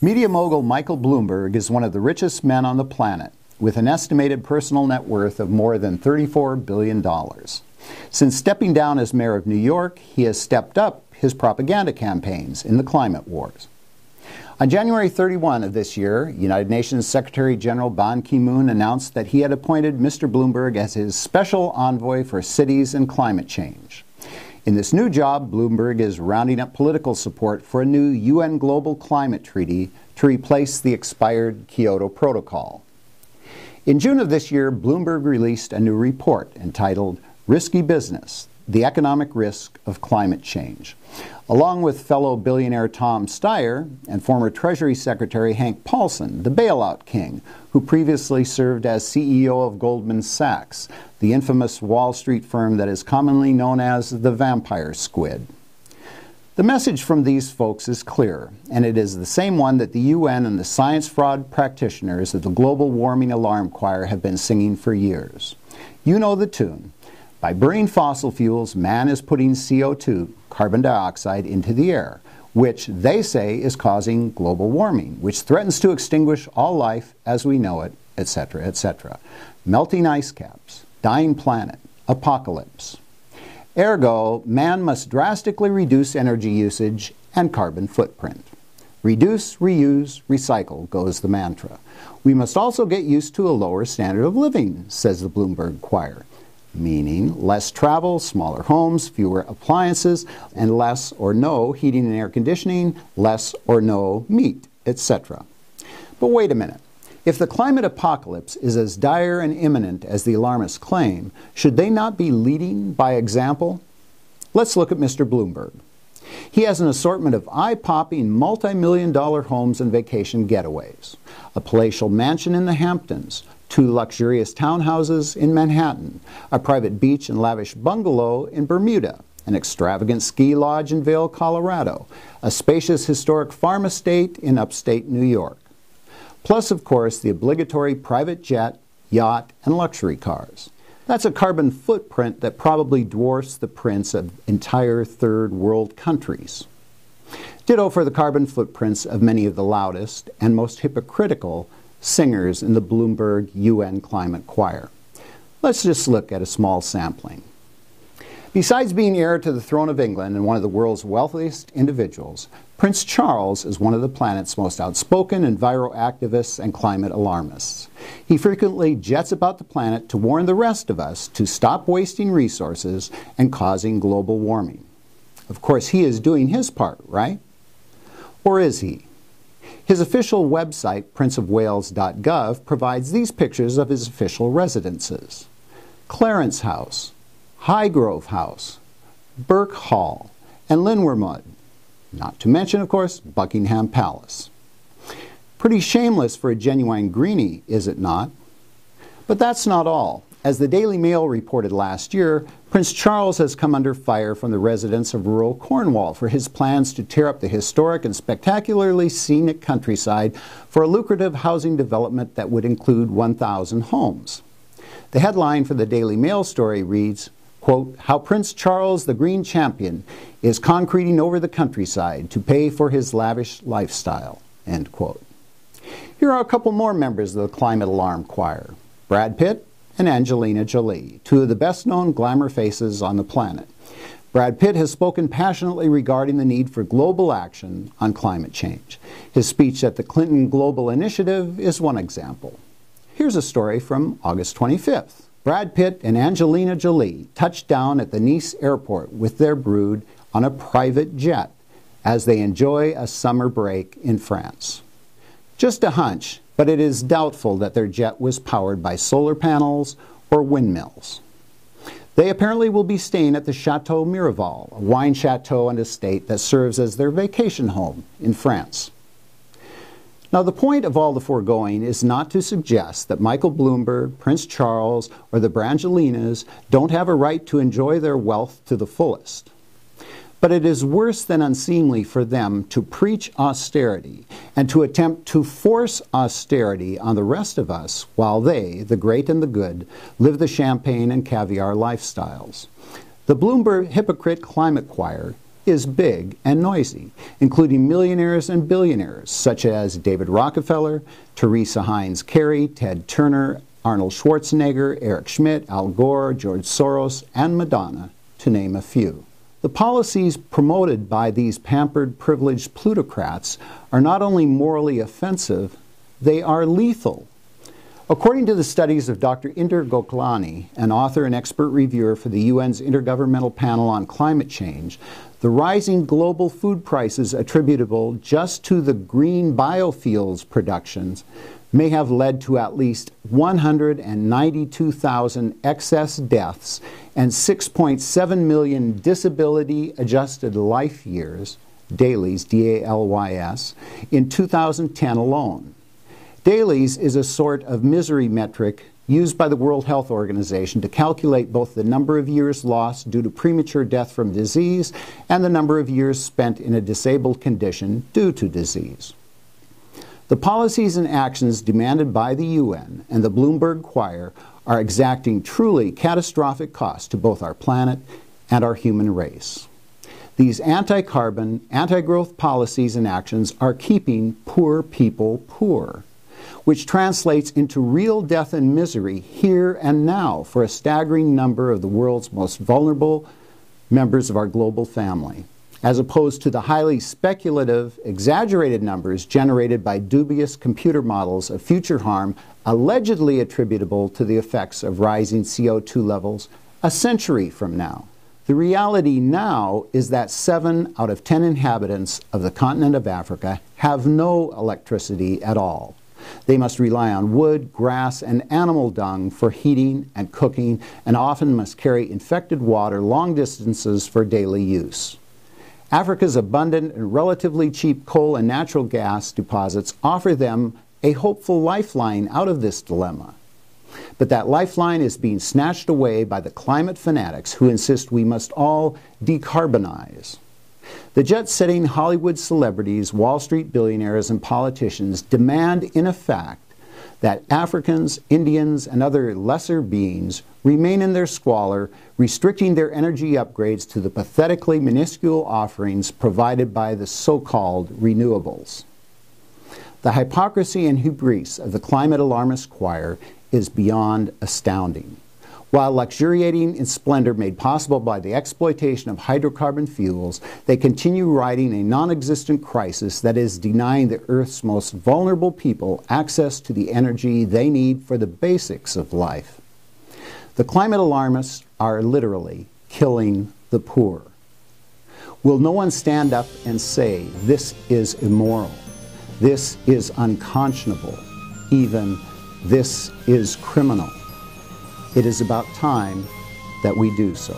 Media mogul Michael Bloomberg is one of the richest men on the planet, with an estimated personal net worth of more than $34 billion. Since stepping down as mayor of New York, he has stepped up his propaganda campaigns in the climate wars. On January 31 of this year, United Nations Secretary General Ban Ki-moon announced that he had appointed Mr. Bloomberg as his special envoy for cities and climate change. In this new job, Bloomberg is rounding up political support for a new UN Global Climate Treaty to replace the expired Kyoto Protocol. In June of this year, Bloomberg released a new report entitled Risky Business: The Economic Risk of Climate Change, along with fellow billionaire Tom Steyer and former Treasury Secretary Hank Paulson, the bailout king, who previously served as CEO of Goldman Sachs, the infamous Wall Street firm that is commonly known as the vampire squid. The message from these folks is clear, and it is the same one that the UN and the science fraud practitioners of the global warming alarm choir have been singing for years. You know the tune. By burning fossil fuels, man is putting CO2, carbon dioxide, into the air, which they say is causing global warming, which threatens to extinguish all life as we know it, etc., etc. Melting ice caps, dying planet, apocalypse. Ergo, man must drastically reduce energy usage and carbon footprint. Reduce, reuse, recycle goes the mantra. We must also get used to a lower standard of living, says the Bloomberg choir. Meaning less travel, smaller homes, fewer appliances, and less or no heating and air conditioning, less or no meat, etc. But wait a minute. If the climate apocalypse is as dire and imminent as the alarmists claim, should they not be leading by example? Let's look at Mr. Bloomberg. He has an assortment of eye-popping, multi-million-dollar homes and vacation getaways, a palatial mansion in the Hamptons, 2 luxurious townhouses in Manhattan, a private beach and lavish bungalow in Bermuda, an extravagant ski lodge in Vail, Colorado, a spacious historic farm estate in upstate New York. Plus, of course, the obligatory private jet, yacht, and luxury cars. That's a carbon footprint that probably dwarfs the prints of entire third world countries. Ditto for the carbon footprints of many of the loudest and most hypocritical singers in the Bloomberg-UN climate choir. Let's just look at a small sampling. Besides being heir to the throne of England and one of the world's wealthiest individuals, Prince Charles is one of the planet's most outspoken enviro activists and climate alarmists. He frequently jets about the planet to warn the rest of us to stop wasting resources and causing global warming. Of course, he is doing his part, right? Or is he? His official website, princeofwales.gov, provides these pictures of his official residences: Clarence House, Highgrove House, Burke Hall, and Linwermud. Not to mention, of course, Buckingham Palace. Pretty shameless for a genuine greenie, is it not? But that's not all. As the Daily Mail reported last year, Prince Charles has come under fire from the residents of rural Cornwall for his plans to tear up the historic and spectacularly scenic countryside for a lucrative housing development that would include 1,000 homes. The headline for the Daily Mail story reads, quote, "How Prince Charles, the Green Champion, is concreting over the countryside to pay for his lavish lifestyle," end quote. Here are a couple more members of the climate alarm choir: Brad Pitt and Angelina Jolie, 2 of the best-known glamour faces on the planet. Brad Pitt has spoken passionately regarding the need for global action on climate change. His speech at the Clinton Global Initiative is one example. Here's a story from August 25th. Brad Pitt and Angelina Jolie touched down at the Nice airport with their brood on a private jet as they enjoy a summer break in France. Just a hunch, but it is doubtful that their jet was powered by solar panels or windmills. They apparently will be staying at the Chateau Miraval, a wine chateau and estate that serves as their vacation home in France. Now, the point of all the foregoing is not to suggest that Michael Bloomberg, Prince Charles, or the Brangelinas don't have a right to enjoy their wealth to the fullest. But it is worse than unseemly for them to preach austerity and to attempt to force austerity on the rest of us while they, the great and the good, live the champagne and caviar lifestyles. The Bloomberg hypocrite climate choir is big and noisy, including millionaires and billionaires such as David Rockefeller, Teresa Heinz Kerry, Ted Turner, Arnold Schwarzenegger, Eric Schmidt, Al Gore, George Soros, and Madonna, to name a few. The policies promoted by these pampered, privileged plutocrats are not only morally offensive, they are lethal. According to the studies of Dr. Inder Goklani, an author and expert reviewer for the UN's Intergovernmental Panel on Climate Change, the rising global food prices attributable just to the green biofuels productions may have led to at least 192,000 excess deaths and 6.7 million disability-adjusted life years, DALYs, D-A-L-Y-S, in 2010 alone. DALYs is a sort of misery metric used by the World Health Organization to calculate both the number of years lost due to premature death from disease and the number of years spent in a disabled condition due to disease. The policies and actions demanded by the UN and the Bloomberg choir are exacting truly catastrophic costs to both our planet and our human race. These anti-carbon, anti-growth policies and actions are keeping poor people poor, which translates into real death and misery here and now for a staggering number of the world's most vulnerable members of our global family, as opposed to the highly speculative, exaggerated numbers generated by dubious computer models of future harm allegedly attributable to the effects of rising CO2 levels a century from now. The reality now is that 7 out of 10 inhabitants of the continent of Africa have no electricity at all. They must rely on wood, grass, and animal dung for heating and cooking, and often must carry infected water long distances for daily use. Africa's abundant and relatively cheap coal and natural gas deposits offer them a hopeful lifeline out of this dilemma. But that lifeline is being snatched away by the climate fanatics who insist we must all decarbonize. The jet-setting Hollywood celebrities, Wall Street billionaires, and politicians demand, in effect, that Africans, Indians, and other lesser beings remain in their squalor, restricting their energy upgrades to the pathetically minuscule offerings provided by the so-called renewables. The hypocrisy and hubris of the climate alarmist choir is beyond astounding. While luxuriating in splendor made possible by the exploitation of hydrocarbon fuels, they continue riding a non-existent crisis that is denying the Earth's most vulnerable people access to the energy they need for the basics of life. The climate alarmists are literally killing the poor. Will no one stand up and say, this is immoral, this is unconscionable, even this is criminal? It is about time that we do so.